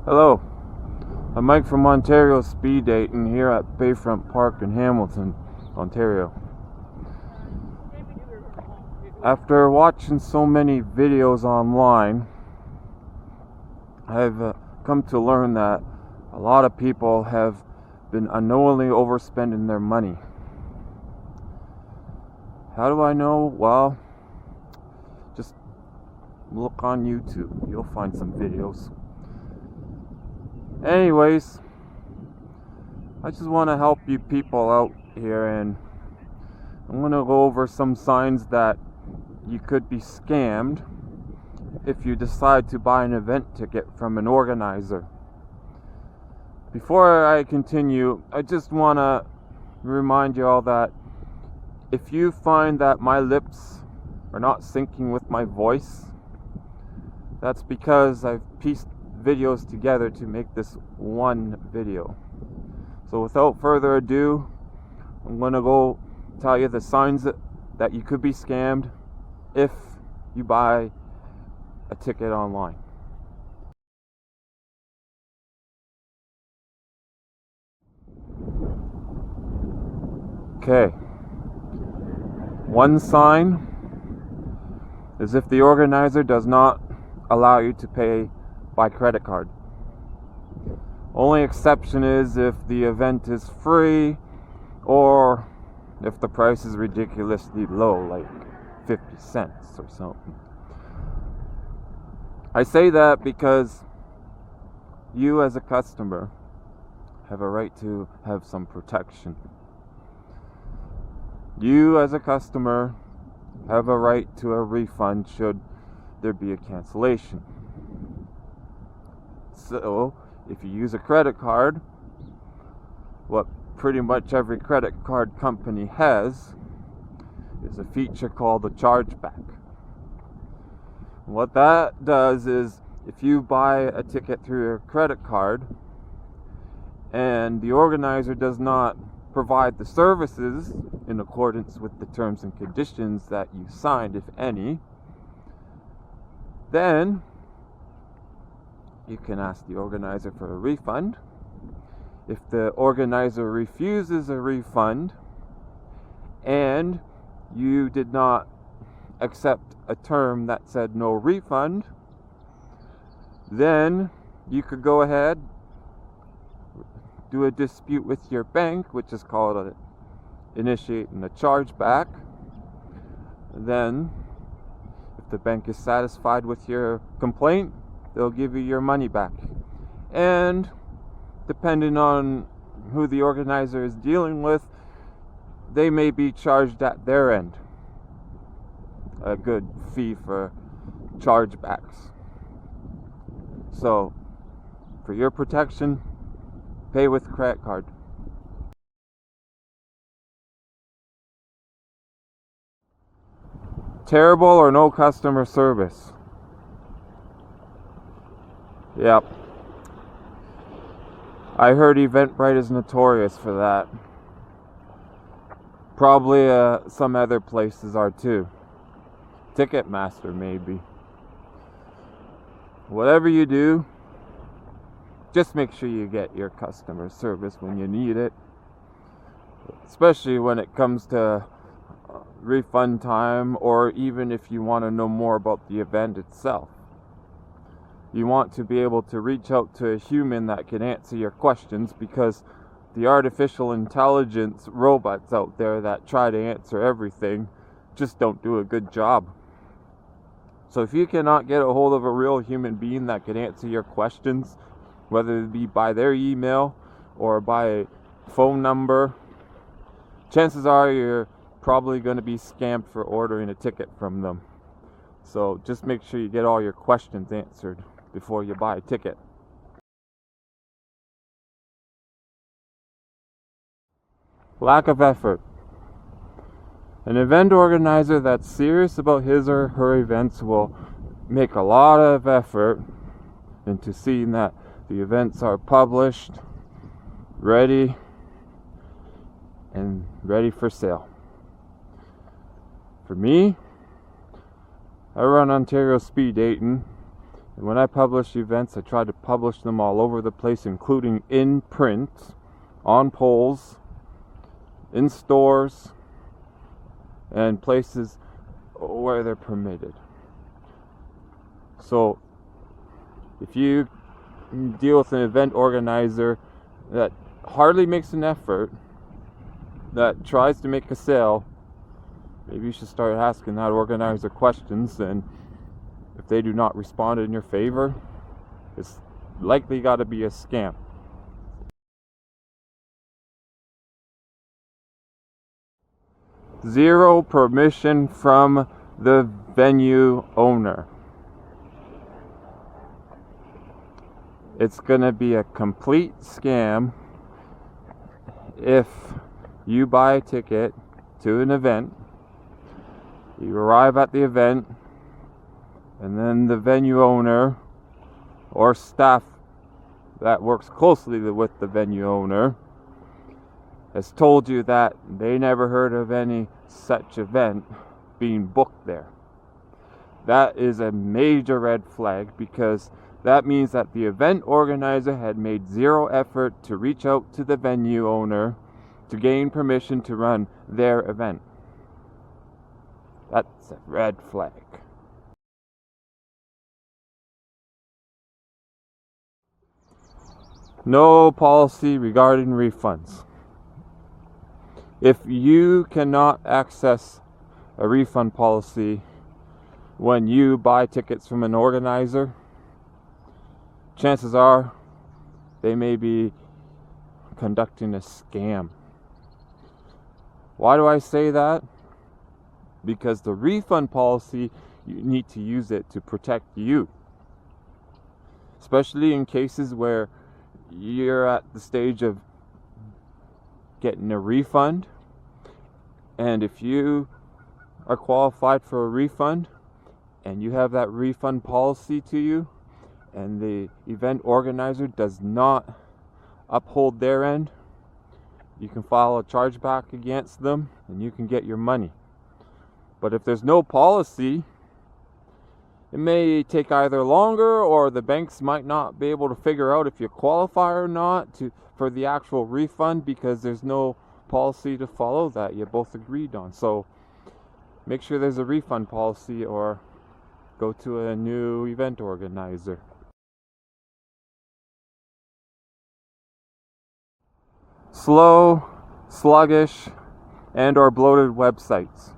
Hello, I'm Mike from Ontario Speed Dating here at Bayfront Park in Hamilton, Ontario. After watching so many videos online, I've come to learn that a lot of people have been unknowingly overspending their money. How do I know? Well, just look on YouTube. You'll find some videos. Anyways, I just want to help you people out here, and I'm going to go over some signs that you could be scammed if you decide to buy an event ticket from an organizer. Before I continue, I just want to remind you all that if you find that my lips are not syncing with my voice, that's because I've pieced videos together to make this one video. So without further ado, I'm going to go tell you the signs that you could be scammed if you buy a ticket online. Okay. One sign is if the organizer does not allow you to pay by credit card. Only exception is if the event is free or if the price is ridiculously low, like 50 cents or something. I say that because you as a customer have a right to have some protection. You as a customer have a right to a refund should there be a cancellation. So, if you use a credit card, what pretty much every credit card company has is a feature called the chargeback. What that does is, if you buy a ticket through your credit card and the organizer does not provide the services in accordance with the terms and conditions that you signed, if any, then you can ask the organizer for a refund. If the organizer refuses a refund and you did not accept a term that said no refund, then you could go ahead, do a dispute with your bank, which is called initiating a chargeback. Then, if the bank is satisfied with your complaint, they'll give you your money back. And depending on who the organizer is dealing with, they may be charged at their end a good fee for chargebacks. So, for your protection, pay with credit card. Terrible or no customer service. Yep. I heard Eventbrite is notorious for that. Probably some other places are too. Ticketmaster maybe. Whatever you do, just make sure you get your customer service when you need it. Especially when it comes to refund time, or even if you want to know more about the event itself. You want to be able to reach out to a human that can answer your questions, because the artificial intelligence robots out there that try to answer everything just don't do a good job. So if you cannot get a hold of a real human being that can answer your questions, whether it be by their email or by phone number, chances are you're probably going to be scammed for ordering a ticket from them. So just make sure you get all your questions answered before you buy a ticket. Lack of effort. An event organizer that's serious about his or her events will make a lot of effort into seeing that the events are published, ready, and ready for sale. For me, I run Ontario Speed Dating, When I publish events, I try to publish them all over the place, including in print, on poles, in stores, and places where they're permitted. So if you deal with an event organizer that hardly makes an effort, that tries to make a sale, maybe you should start asking that organizer questions, and if they do not respond in your favor, it's likely got to be a scam. Zero permission from the venue owner. It's going to be a complete scam if you buy a ticket to an event, you arrive at the event, and then the venue owner or staff that works closely with the venue owner has told you that they never heard of any such event being booked there. That is a major red flag, because that means that the event organizer had made zero effort to reach out to the venue owner to gain permission to run their event. That's a red flag. No policy regarding refunds. If you cannot access a refund policy when you buy tickets from an organizer, chances are they may be conducting a scam. Why do I say that? Because the refund policy, you need to use it to protect you. Especially in cases where you're at the stage of getting a refund, and if you are qualified for a refund and you have that refund policy to you, and the event organizer does not uphold their end, you can file a chargeback against them and you can get your money. But if there's no policy, it may take either longer, or the banks might not be able to figure out if you qualify or not for the actual refund, because there's no policy to follow that you both agreed on. So make sure there's a refund policy, or go to a new event organizer. Slow, sluggish, and or bloated websites.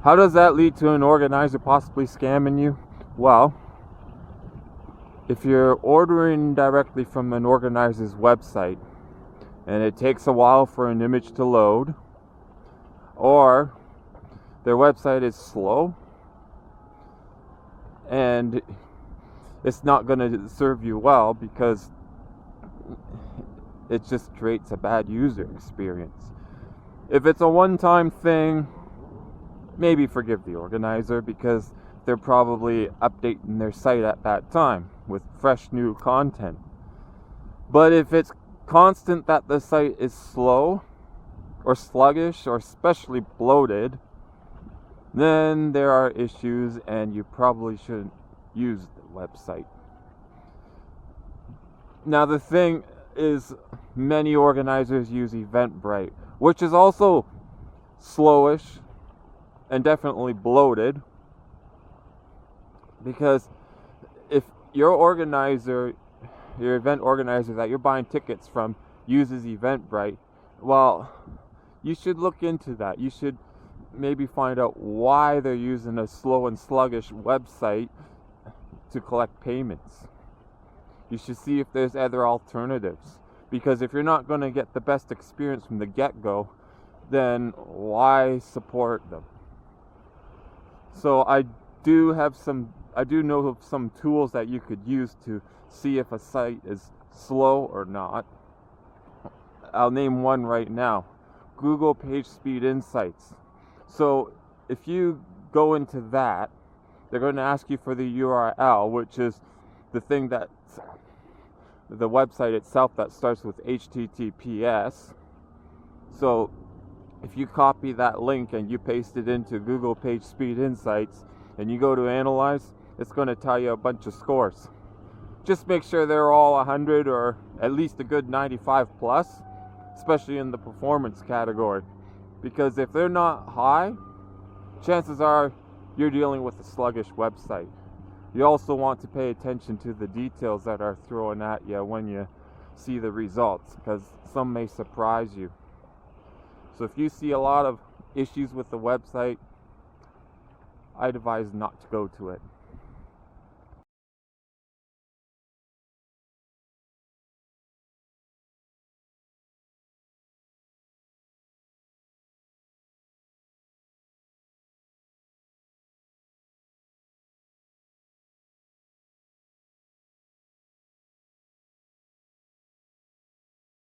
How does that lead to an organizer possibly scamming you? Well, if you're ordering directly from an organizer's website and it takes a while for an image to load, or their website is slow and it's not going to serve you well because it just creates a bad user experience. If it's a one-time thing, maybe forgive the organizer, because they're probably updating their site at that time with fresh new content. But if it's constant that the site is slow or sluggish or especially bloated, then there are issues and you probably shouldn't use the website. Now the thing is, many organizers use Eventbrite, which is also slowish and definitely bloated, because if your event organizer that you're buying tickets from uses Eventbrite, well, you should look into that. You should maybe find out why they're using a slow and sluggish website to collect payments. You should see if there's other alternatives, because if you're not going to get the best experience from the get-go, then why support them? So I do know of some tools that you could use to see if a site is slow or not. I'll name one right now: Google Page Speed Insights. So if you go into that, they're going to ask you for the URL, which is the thing that the website itself that starts with HTTPS. So if you copy that link and you paste it into Google Page Speed Insights and you go to analyze, it's going to tell you a bunch of scores. Just make sure they're all 100 or at least a good 95 plus, especially in the performance category. Because if they're not high, chances are you're dealing with a sluggish website. You also want to pay attention to the details that are thrown at you when you see the results, because some may surprise you. So if you see a lot of issues with the website, I'd advise not to go to it.